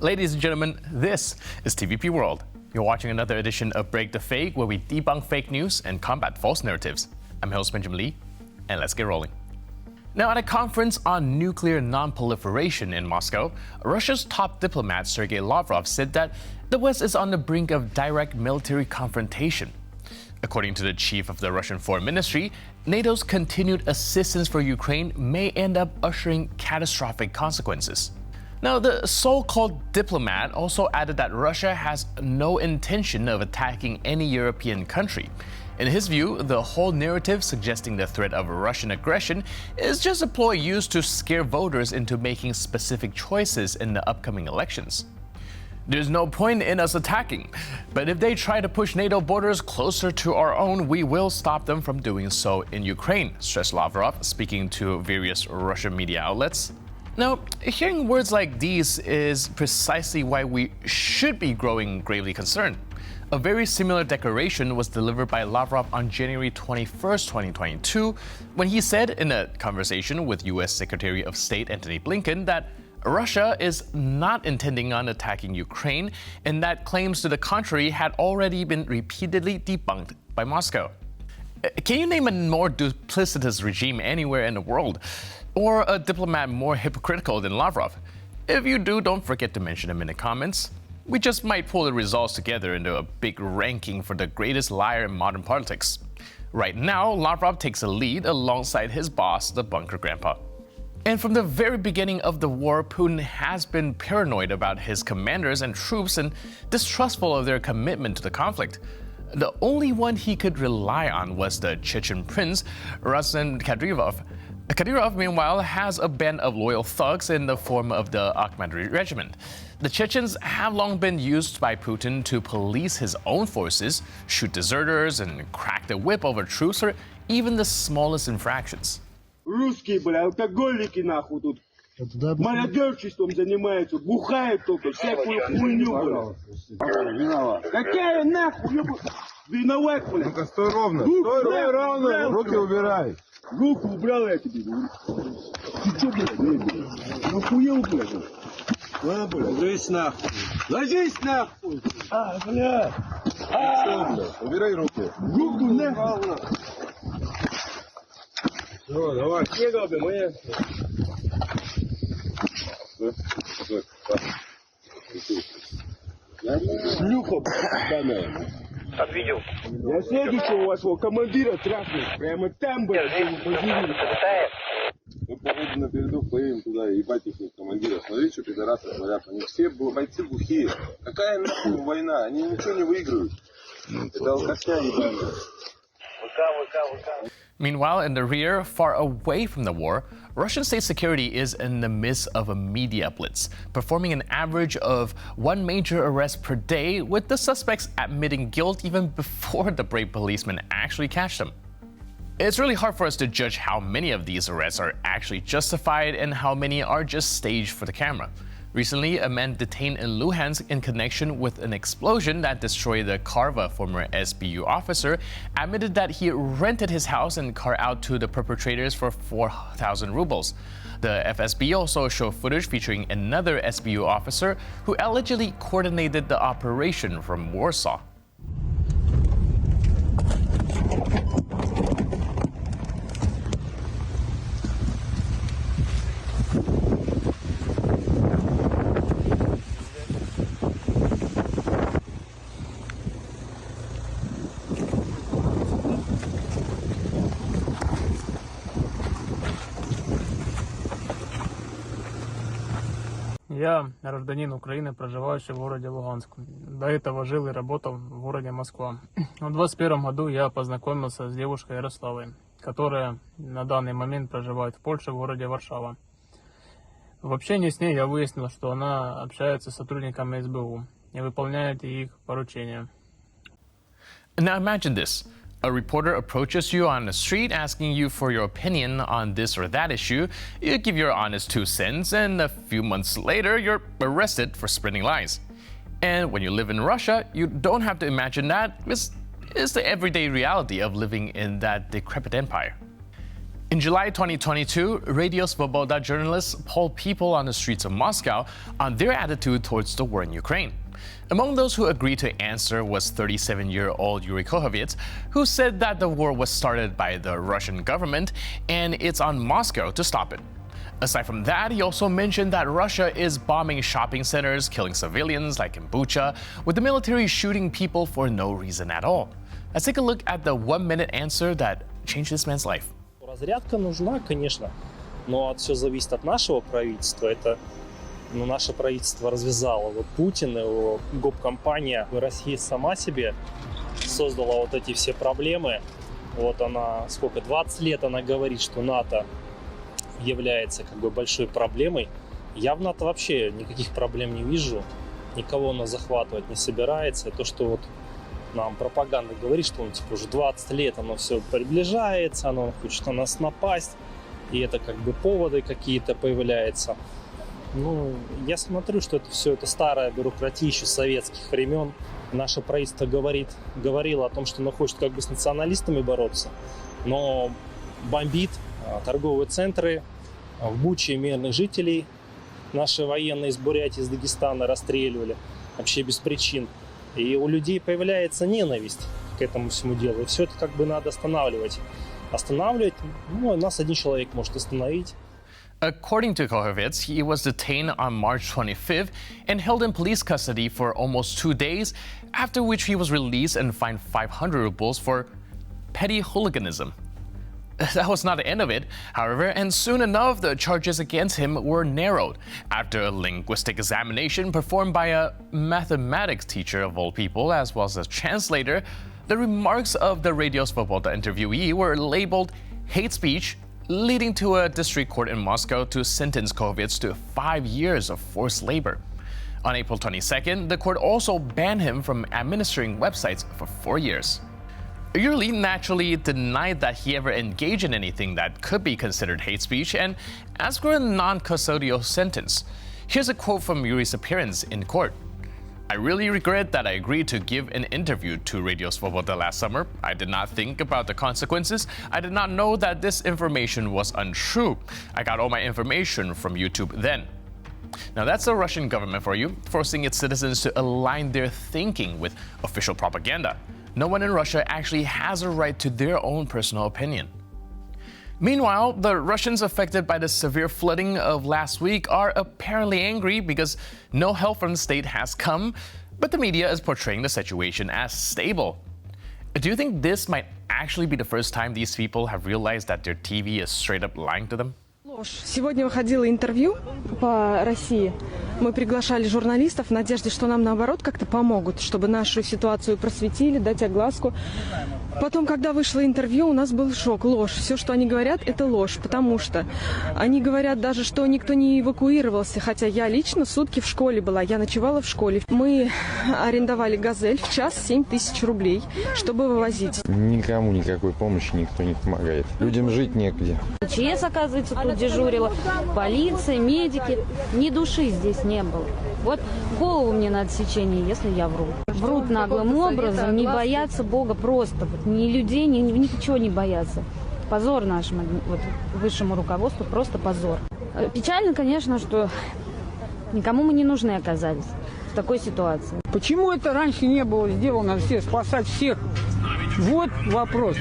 Ladies and gentlemen, this is TVP World. You're watching another edition of Break the Fake, where we debunk fake news and combat false narratives. I'm host Benjamin Lee, and let's get rolling. Now, at a conference on nuclear non-proliferation in Moscow, Russia's top diplomat Sergei Lavrov said that the West is on the brink of direct military confrontation. According to the chief of the Russian Foreign Ministry, NATO's continued assistance for Ukraine may end up ushering catastrophic consequences. Now, the so-called diplomat also added that Russia has no intention of attacking any European country. In his view, the whole narrative suggesting the threat of Russian aggression is just a ploy used to scare voters into making specific choices in the upcoming elections. There's no point in us attacking, but if they try to push NATO borders closer to our own, we will stop them from doing so in Ukraine, stressed Lavrov, speaking to various Russian media outlets. Now, hearing words like these is precisely why we should be growing gravely concerned. A very similar declaration was delivered by Lavrov on January 21st, 2022, when he said in a conversation with U.S. Secretary of State Antony Blinken that Russia is not intending on attacking Ukraine, and that claims to the contrary had already been repeatedly debunked by Moscow. Can you name a more duplicitous regime anywhere in the world? Or a diplomat more hypocritical than Lavrov? If you do, don't forget to mention them in the comments. We just might pull the results together into a big ranking for the greatest liar in modern politics. Right now, Lavrov takes a lead alongside his boss, the bunker grandpa. And from the very beginning of the war, Putin has been paranoid about his commanders and troops and distrustful of their commitment to the conflict. The only one he could rely on was the Chechen prince, Kadyrov. Kadyrov, meanwhile, has a band of loyal thugs in the form of the Ahmadi regiment. The Chechens have long been used by Putin to police his own forces, shoot deserters, and crack the whip over troops for even the smallest infractions. Русские, бля, алкоголики нахуй тут. Мародерчеством занимаются, бухают только, всякую хуйню, бля. Какая нахуй, виноват, бля. Ну-ка, стой ровно, стой ровно, руки убирай. Руку убрал я тебе, бля. Ты чё, блядь, нахуел, блядь? А, бля, ложись нахуй. Ложись нахуй. А, бля. Что, бля, убирай руки. Руку нахуй. Все, давай. Бегал бы, моя. Шлюха, бля. Отвидел. Я следующего вашего командира трахну. Прямо там, бля. Мы поедем на передок, поедем туда, ебать их командира. Смотри, что пидорасы творят. Они все бойцы бухие. Какая нахуй война? Они ничего не выиграют. Это алкашня ебаная. Meanwhile, in the rear, far away from the war, Russian state security is in the midst of a media blitz, performing an average of one major arrest per day, with the suspects admitting guilt even before the brave policemen actually catch them. It's really hard for us to judge how many of these arrests are actually justified and how many are just staged for the camera. Recently, a man detained in Luhansk in connection with an explosion that destroyed the car of a former SBU officer admitted that he rented his house and car out to the perpetrators for 4,000 rubles. The FSB also showed footage featuring another SBU officer who allegedly coordinated the operation from Warsaw. Я гражданин Украины, проживающий в городе Луганск. До этого жил и работал в городе Москва. В 2021 году я познакомился с девушкой Ярославой, которая на данный момент проживает в Польше, в городе Варшава. В общении с ней я выяснил, что она общается с сотрудниками СБУ и выполняет их поручения. Now imagine this. A reporter approaches you on the street asking you for your opinion on this or that issue. You give your honest 2 cents, and a few months later, you're arrested for spreading lies. And when you live in Russia, you don't have to imagine that. It's the everyday reality of living in that decrepit empire. In July 2022, Radio Svoboda journalists polled people on the streets of Moscow on their attitude towards the war in Ukraine. Among those who agreed to answer was 37-year-old Yuri Kohovets, who said that the war was started by the Russian government and it's on Moscow to stop it. Aside from that, he also mentioned that Russia is bombing shopping centers, killing civilians like in Bucha, with the military shooting people for no reason at all. Let's take a look at the 1-minute answer that changed this man's life. Разрядка нужна, конечно, но все зависит от нашего правительства. Это наше правительство развязало. Вот Путин, его гоп-компания, Россия сама себе создала вот эти все проблемы. Вот она, 20 лет она говорит, что НАТО является большой проблемой. Я в НАТО вообще никаких проблем не вижу. Никого она захватывать не собирается. И то, что вот нам пропаганда говорит, что уже 20 лет оно все приближается, оно хочет на нас напасть, и это поводы какие-то появляются. Я смотрю, что это все старая бюрократия еще советских времен. Наше правительство говорило о том, что оно хочет с националистами бороться, но бомбит торговые центры, в Буче мирных жителей наши военные из Бурятии, из Дагестана расстреливали вообще без причин. И у людей появляется ненависть к этому всему делу. И все это надо останавливать. Нас один человек может остановить. According to Kohovets, he was detained on March 25th and held in police custody for almost 2 days, after which he was released and fined 500 rubles for petty hooliganism. That was not the end of it, however, and soon enough, the charges against him were narrowed after a linguistic examination performed by a mathematics teacher of all people, as well as a translator. The remarks of the Radio Svoboda interviewee were labeled hate speech, leading to a district court in Moscow to sentence Kohovets to 5 years of forced labor. On April 22nd, the court also banned him from administering websites for 4 years. Yuri naturally denied that he ever engaged in anything that could be considered hate speech and asked for a non-custodial sentence. Here's a quote from Yuri's appearance in court. "I really regret that I agreed to give an interview to Radio Svoboda last summer. I did not think about the consequences. I did not know that this information was untrue. I got all my information from YouTube then." Now that's the Russian government for you, forcing its citizens to align their thinking with official propaganda. No one in Russia actually has a right to their own personal opinion. Meanwhile, the Russians affected by the severe flooding of last week are apparently angry because no help from the state has come, but the media is portraying the situation as stable. Do you think this might actually be the first time these people have realized that their TV is straight up lying to them? Сегодня выходило интервью по России. Мы приглашали журналистов в надежде, что нам наоборот как-то помогут, чтобы нашу ситуацию просветили, дать огласку. Потом, когда вышло интервью, у нас был шок, ложь. Все, что они говорят, это ложь, потому что они говорят даже, что никто не эвакуировался, хотя я лично сутки в школе была, я ночевала в школе. Мы арендовали «Газель» в час 7 тысяч рублей, чтобы вывозить. Никому никакой помощи никто не помогает. Людям жить негде. ЧС, оказывается, тут дежурила, полиция, медики. Ни души здесь не было. Вот голову мне на отсечение, если я вру. Врут наглым образом, не боятся Бога просто. Вот, ни людей, ничего не боятся. Позор нашему высшему руководству, просто позор. Печально, конечно, что никому мы не нужны оказались в такой ситуации. Почему это раньше не было сделано, спасать всех? Вот вопрос.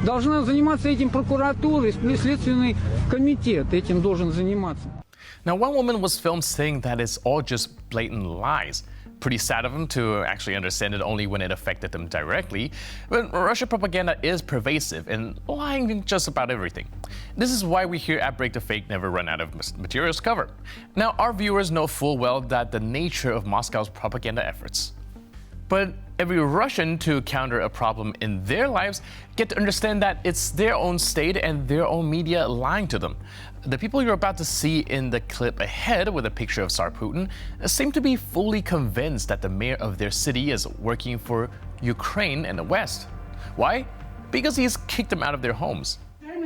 Должна заниматься этим прокуратура, следственный комитет этим должен заниматься. Now, one woman was filmed saying that it's all just blatant lies. Pretty sad of them to actually understand it only when it affected them directly. But Russian propaganda is pervasive and lying in just about everything. This is why we here at Break the Fake never run out of materials to cover. Now, our viewers know full well that the nature of Moscow's propaganda efforts. But every Russian, to counter a problem in their lives, get to understand that it's their own state and their own media lying to them. The people you're about to see in the clip ahead with a picture of Tsar Putin seem to be fully convinced that the mayor of their city is working for Ukraine and the West. Why? Because he's kicked them out of their homes.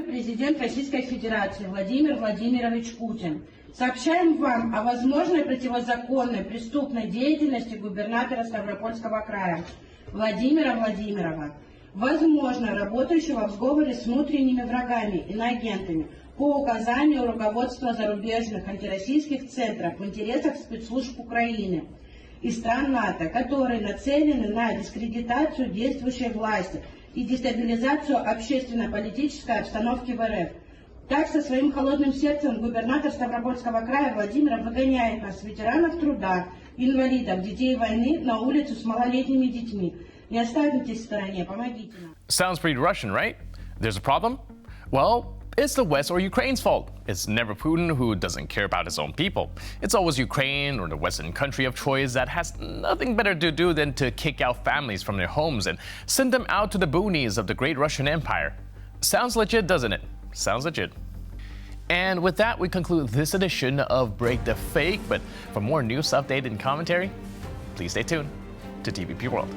Президент Российской Федерации Владимир Владимирович Путин. Сообщаем вам о возможной противозаконной преступной деятельности губернатора Ставропольского края Владимира Владимирова. возможно, работающего в сговоре с внутренними врагами, иноагентами, по указанию руководства зарубежных антироссийских центров в интересах спецслужб Украины и стран НАТО, которые нацелены на дискредитацию действующей власти и дестабилизацию общественно-политической обстановки в РФ. Так, со своим холодным сердцем губернатор Ставропольского края Владимир выгоняет нас, ветеранов труда, инвалидов, детей войны, на улицу с малолетними детьми. Не оставайтесь в стороне, помогите нам. Sounds pretty Russian, right? There's a problem? Well, it's the West or Ukraine's fault. It's never Putin who doesn't care about his own people. It's always Ukraine or the Western country of choice that has nothing better to do than to kick out families from their homes and send them out to the boonies of the great Russian Empire. Sounds legit, doesn't it? Sounds legit. And with that, we conclude this edition of Break the Fake. But for more news, update, and commentary, please stay tuned to TVP World.